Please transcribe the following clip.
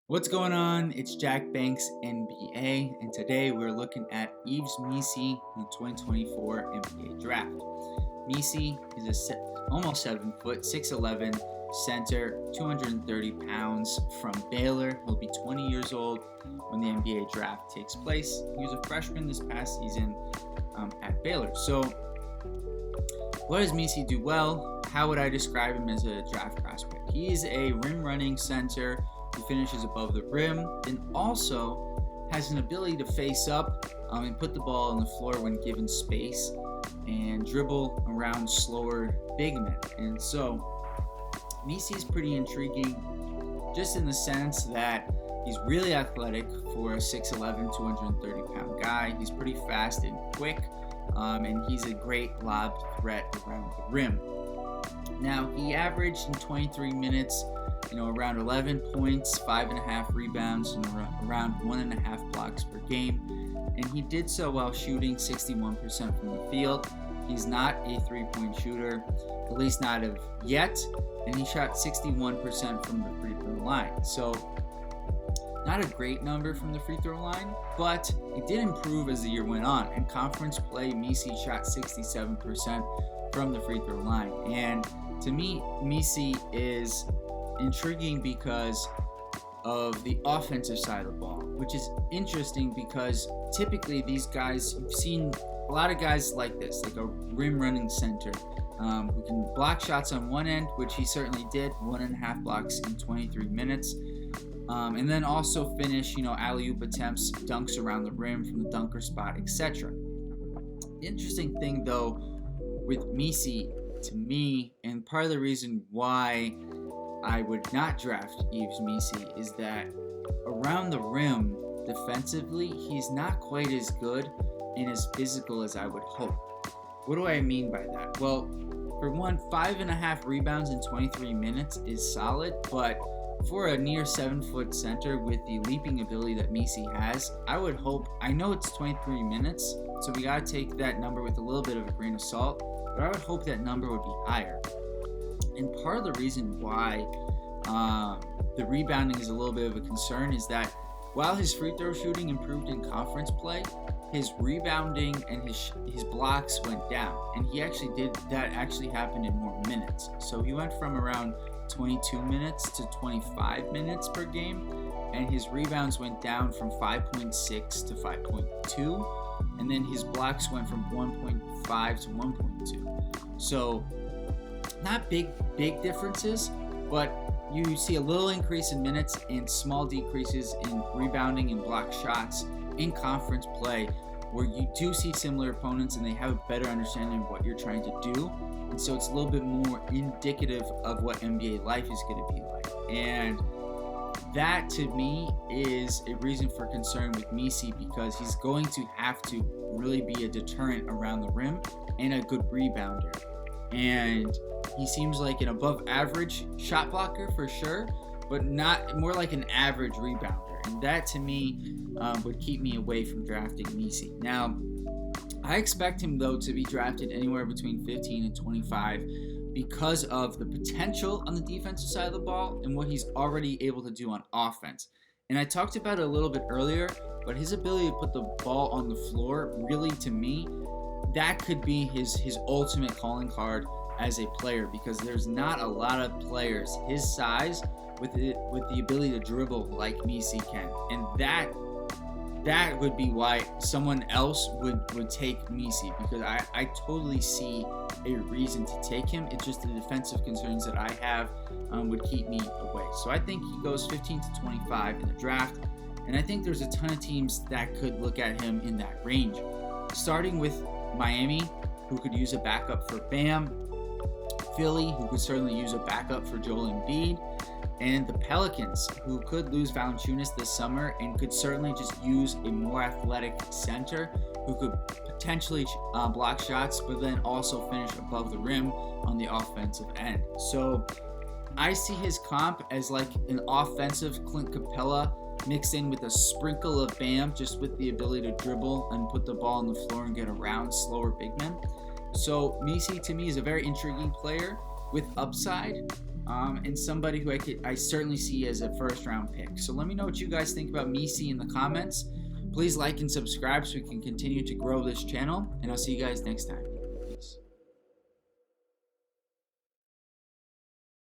What's going on? It's Jack Banks NBA, and today we're looking at Yves Missi in the 2024 NBA Draft. Missi is almost 7 foot, 6'11", center, 230 pounds from Baylor. He'll be 20 years old when the NBA Draft takes place. He was a freshman this past season at Baylor. So, what does Missi do well? How would I describe him as a draft prospect? He is a rim-running center who finishes above the rim and also has an ability to face up and put the ball on the floor when given space and dribble around slower big men. And so Missi is pretty intriguing just in the sense that he's really athletic for a 6'11", 230-pound guy. He's pretty fast and quick, and he's a great lob threat around the rim. Now, he averaged in 23 minutes around 11 points, 5.5 rebounds, and around 1.5 blocks per game. And he did so while shooting 61% from the field. He's not a three-point shooter, at least not of yet, and he shot 61% from the free throw line. So, not a great number from the free throw line, but it did improve as the year went on. In conference play, Missi shot 67% from the free throw line. And to me, Missi is intriguing because of the offensive side of the ball, which is interesting because typically these guys, you've seen a lot of guys like this, like a rim running center who can block shots on one end, which he certainly did, 1.5 blocks in 23 minutes, and then also finish alley-oop attempts, dunks around the rim from the dunker spot, etc. The interesting thing though with Missi, to me, and part of the reason why I would not draft Yves Missi is that around the rim, defensively, he's not quite as good and as physical as I would hope. What do I mean by that? Well, for one, 5.5 rebounds in 23 minutes is solid, but for a near 7-foot center with the leaping ability that Missi has, I would hope, I know it's 23 minutes, so we gotta take that number with a little bit of a grain of salt, but I would hope that number would be higher. And part of the reason why the rebounding is a little bit of a concern is that while his free throw shooting improved in conference play, his rebounding and his blocks went down. And he actually did that happened in more minutes. So he went from around 22 minutes to 25 minutes per game, and his rebounds went down from 5.6 to 5.2, and then his blocks went from 1.5 to 1.2. So not big differences, but you see a little increase in minutes and small decreases in rebounding and block shots in conference play, where you do see similar opponents and they have a better understanding of what you're trying to do. And so it's a little bit more indicative of what NBA life is going to be like. And that, to me, is a reason for concern with Missi, because he's going to have to really be a deterrent around the rim and a good rebounder. And he seems like an above average shot blocker for sure, but not more like an average rebounder. And that, to me, would keep me away from drafting Missi. Now, I expect him, though, to be drafted anywhere between 15 and 25 because of the potential on the defensive side of the ball and what he's already able to do on offense. And I talked about it a little bit earlier, but his ability to put the ball on the floor, really, to me, that could be his ultimate calling card as a player, because there's not a lot of players his size with the ability to dribble like Missi can, and that would be why someone else would take Missi, because I totally see a reason to take him. It's just the defensive concerns that I have would keep me away. So I think he goes 15 to 25 in the draft, and I think there's a ton of teams that could look at him in that range, starting with Miami, who could use a backup for Bam, Philly, who could certainly use a backup for Joel Embiid, and the Pelicans, who could lose Valanciunas this summer and could certainly just use a more athletic center who could potentially block shots, but then also finish above the rim on the offensive end. So I see his comp as like an offensive Clint Capella mixed in with a sprinkle of Bam, just with the ability to dribble and put the ball on the floor and get around slower big men. So Missi, to me, is a very intriguing player with upside, and somebody who I certainly see as a first-round pick. So let me know what you guys think about Missi in the comments. Please like and subscribe so we can continue to grow this channel, and I'll see you guys next time.